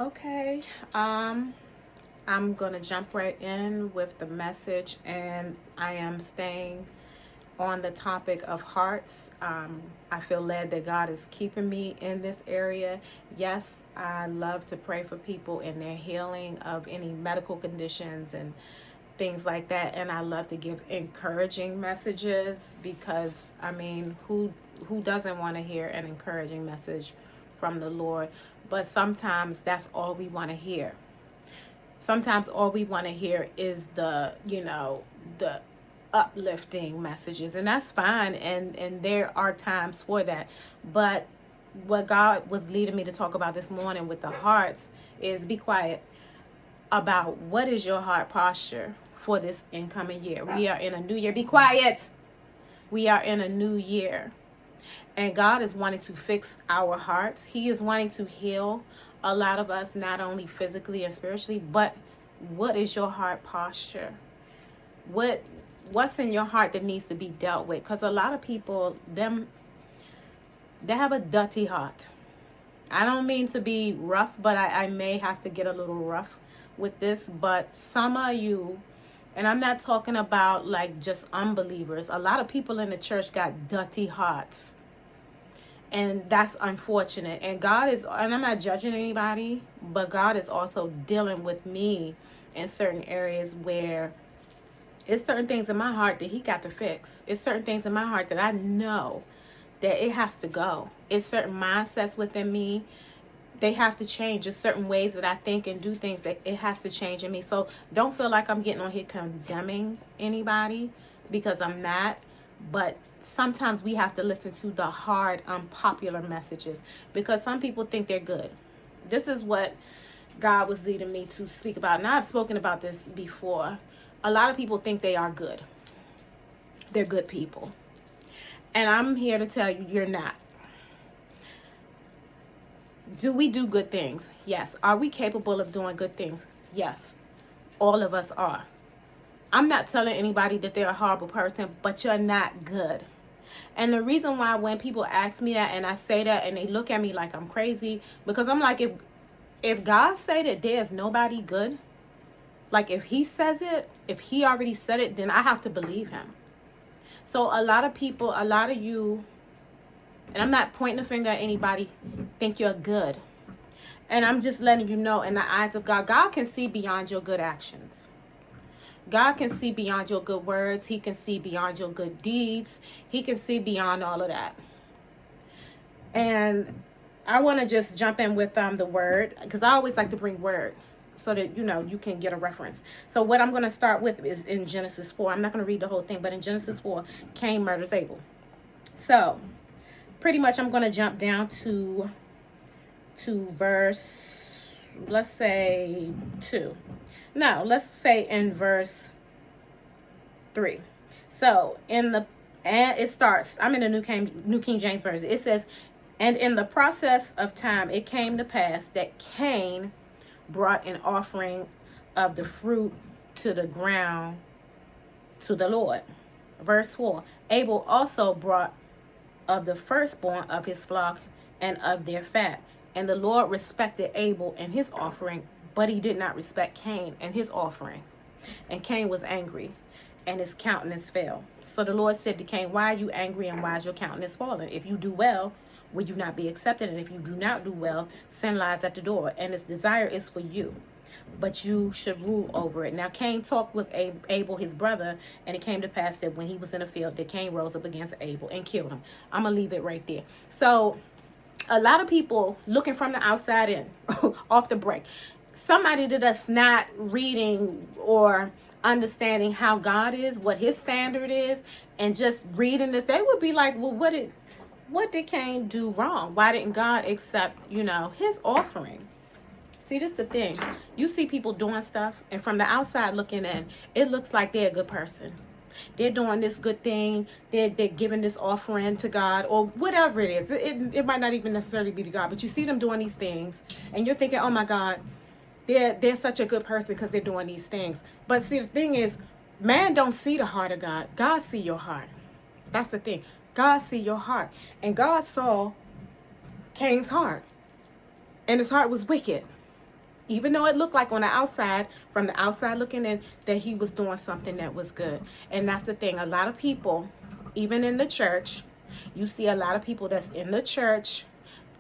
Okay. I'm going to jump right in with the message, and I am staying on the topic of hearts. I feel led that God is keeping me in this area. Yes, I love to pray for people in their healing of any medical conditions and things like that, and I love to give encouraging messages because who doesn't want to hear an encouraging message from the Lord? But sometimes that's all we want to hear. Sometimes all we want to hear is the uplifting messages, and that's fine, and there are times for that. But what God was leading me to talk about this morning with the hearts is be quiet about what is your heart posture for this incoming year. We are in a new year. Be quiet. We are in a new year. And God is wanting to fix our hearts. He is wanting to heal a lot of us, not only physically and spiritually, but what is your heart posture? What's in your heart that needs to be dealt with? Because a lot of people, they have a dirty heart. I don't mean to be rough, but I may have to get a little rough with this. But some of you, and I'm not talking about like just unbelievers, a lot of people in the church got dirty hearts. And that's unfortunate. And I'm not judging anybody, but God is also dealing with me in certain areas where it's certain things in my heart that He got to fix. It's certain things in my heart that I know that it has to go. It's certain mindsets within me. They have to change. There's certain ways that I think and do things that it has to change in me. So don't feel like I'm getting on here condemning anybody, because I'm not. But sometimes we have to listen to the hard, unpopular messages, because some people think they're good. This is what God was leading me to speak about. And I've spoken about this before. A lot of people think they are good. They're good people. And I'm here to tell you, you're not. Do we do good things? Yes. Are we capable of doing good things? Yes. All of us are. I'm not telling anybody that they're a horrible person, but you're not good. And the reason why when people ask me that and I say that and they look at me like I'm crazy, because I'm like, if God say that there's nobody good, like if He says it, if He already said it, then I have to believe Him. So a lot of people, a lot of you, and I'm not pointing a finger at anybody, think you're good. And I'm just letting you know, in the eyes of God, God can see beyond your good actions. God can see beyond your good words. He can see beyond your good deeds. He can see beyond all of that. And I want to just jump in with the word, because I always like to bring word so that, you can get a reference. So what I'm going to start with is in Genesis 4. I'm not going to read the whole thing, but in Genesis 4, Cain murders Abel. So pretty much I'm going to jump down to verse, let's say 2. No, let's say in verse 3. So and it starts, I'm in the New King James Version. It says, and in the process of time, it came to pass that Cain brought an offering of the fruit to the ground to the Lord. Verse 4, Abel also brought of the firstborn of his flock and of their fat. And the Lord respected Abel and his offering, but He did not respect Cain and his offering. And Cain was angry, and his countenance fell. So the Lord said to Cain, why are you angry, and why is your countenance fallen? If you do well, will you not be accepted? And if you do not do well, sin lies at the door, and its desire is for you, but you should rule over it. Now Cain talked with Abel, his brother, and it came to pass that when he was in the field, that Cain rose up against Abel and killed him. I'm going to leave it right there. So a lot of people looking from the outside in, off the break, somebody that's not reading or understanding how God is, what His standard is, and just reading this, they would be like, well, what did Cain do wrong? Why didn't God accept, his offering? See, this is the thing. You see people doing stuff, and from the outside looking in, it looks like they're a good person. They're doing this good thing. They're giving this offering to God, or whatever it is. It might not even necessarily be to God, but you see them doing these things, and you're thinking, oh my God, they're such a good person because they're doing these things. But see, the thing is, man don't see the heart of God. God see your heart. That's the thing. God see your heart. And God saw Cain's heart. And his heart was wicked. even though it looked like on the outside, from the outside looking in, that he was doing something that was good. And that's the thing. A lot of people, even in the church, you see a lot of people that's in the church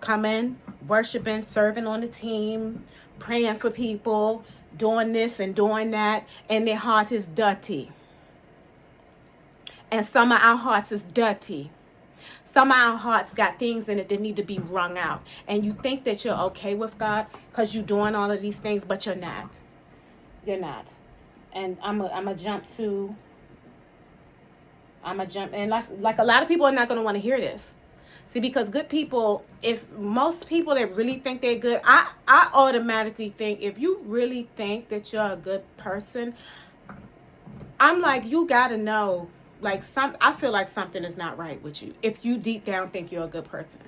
coming, worshiping, serving on the team, praying for people, doing this and doing that, and their heart is dirty. And some of our hearts is dirty. Some of our hearts got things in it that need to be wrung out. And you think that you're okay with God because you're doing all of these things, but you're not. You're not. And I'm going to jump, and like a lot of people are not going to want to hear this. See, because good people, if most people that really think they're good, I automatically think, if you really think that you're a good person, I'm like, you got to know. Like, I feel like something is not right with you if you deep down think you're a good person.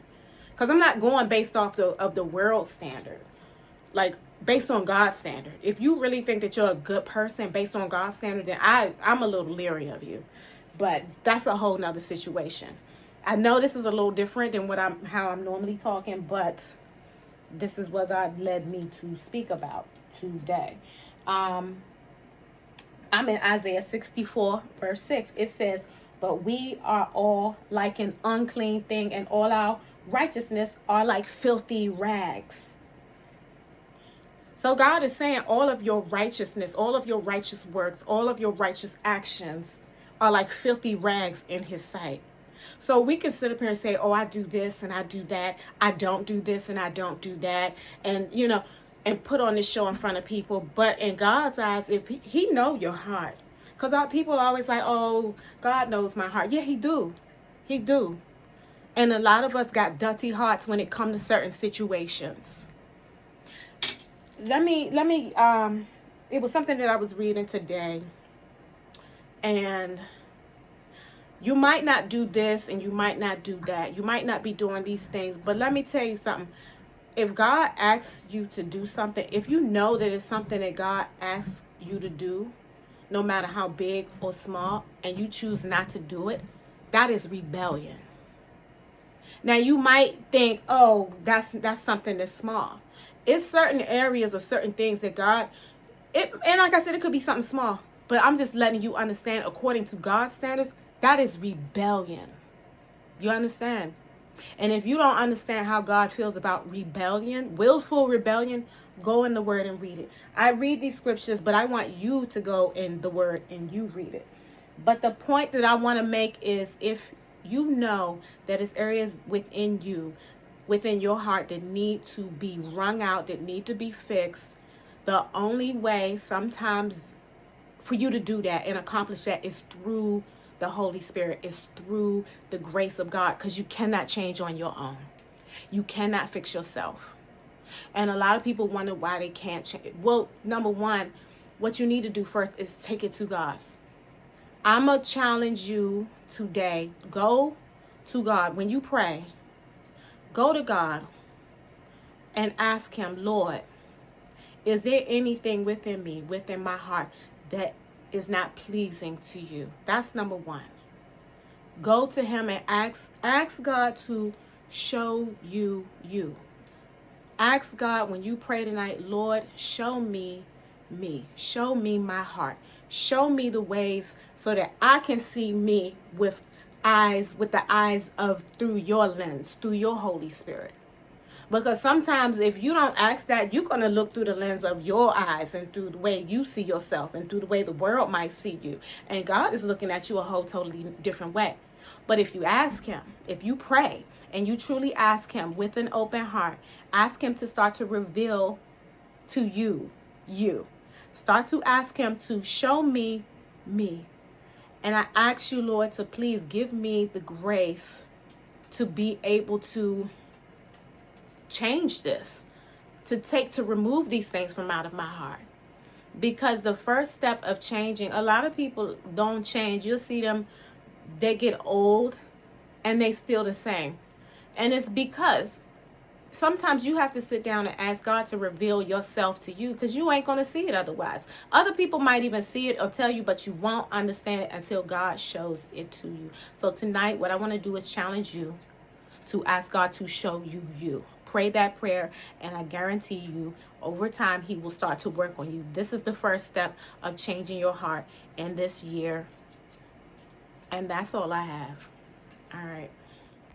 Because I'm not going based off of the world standard, like based on God's standard. If you really think that you're a good person based on God's standard, then I'm a little leery of you. But that's a whole nother situation. I know this is a little different than how I'm normally talking, but this is what God led me to speak about today. I'm in Isaiah 64, verse 6. It says, but we are all like an unclean thing, and all our righteousness are like filthy rags. So God is saying all of your righteousness, all of your righteous works, all of your righteous actions are like filthy rags in his sight. So we can sit up here and say, oh, I do this and I do that. I don't do this and I don't do that. And, and put on this show in front of people. But in God's eyes, if he know your heart. Because people are always like, oh, God knows my heart. Yeah, he do. He do. And a lot of us got dirty hearts when it comes to certain situations. Let me, it was something that I was reading today. And you might not do this and you might not do that. You might not be doing these things. But let me tell you something. If God asks you to do something, if you know that it's something that God asks you to do, no matter how big or small, and you choose not to do it, that is rebellion. Now, you might think, oh, that's something that's small. It's certain areas or certain things that God, and like I said, it could be something small, but I'm just letting you understand, according to God's standards, that is rebellion. You understand? And if you don't understand how God feels about rebellion, willful rebellion, go in the Word and read it. I read these scriptures, but I want you to go in the Word and you read it. But the point that I want to make is, if you know that it's areas within you, within your heart, that need to be wrung out, that need to be fixed, the only way sometimes for you to do that and accomplish that is through the Holy Spirit, is through the grace of God, because you cannot change on your own. You cannot fix yourself. And a lot of people wonder why they can't change. Well, number one, what you need to do first is take it to God. I'm going to challenge you today. Go to God. When you pray, go to God and ask him, Lord, is there anything within me, within my heart, that is not pleasing to you? That's number one. Go to him and ask God to show you you. Ask God when you pray tonight, Lord, show me me. Show me my heart. Show me the ways so that I can see me with the eyes of, through your lens, through your Holy Spirit. Because sometimes if you don't ask that, you're going to look through the lens of your eyes and through the way you see yourself and through the way the world might see you. And God is looking at you a whole totally different way. But if you ask him, if you pray and you truly ask him with an open heart, ask him to start to reveal to you. Start to ask him to show me me. And I ask you, Lord, to please give me the grace to be able to change this, to remove these things from out of my heart. Because the first step of changing, a lot of people don't change. You'll see them, they get old and they still the same. And it's because sometimes you have to sit down and ask God to reveal yourself to you, because you ain't going to see it otherwise. Other people might even see it or tell you, but you won't understand it until God shows it to you. So tonight, what I want to do is challenge you to ask God to show you you. Pray that prayer, and I guarantee you, over time, He will start to work on you. This is the first step of changing your heart in this year. And that's all I have. All right.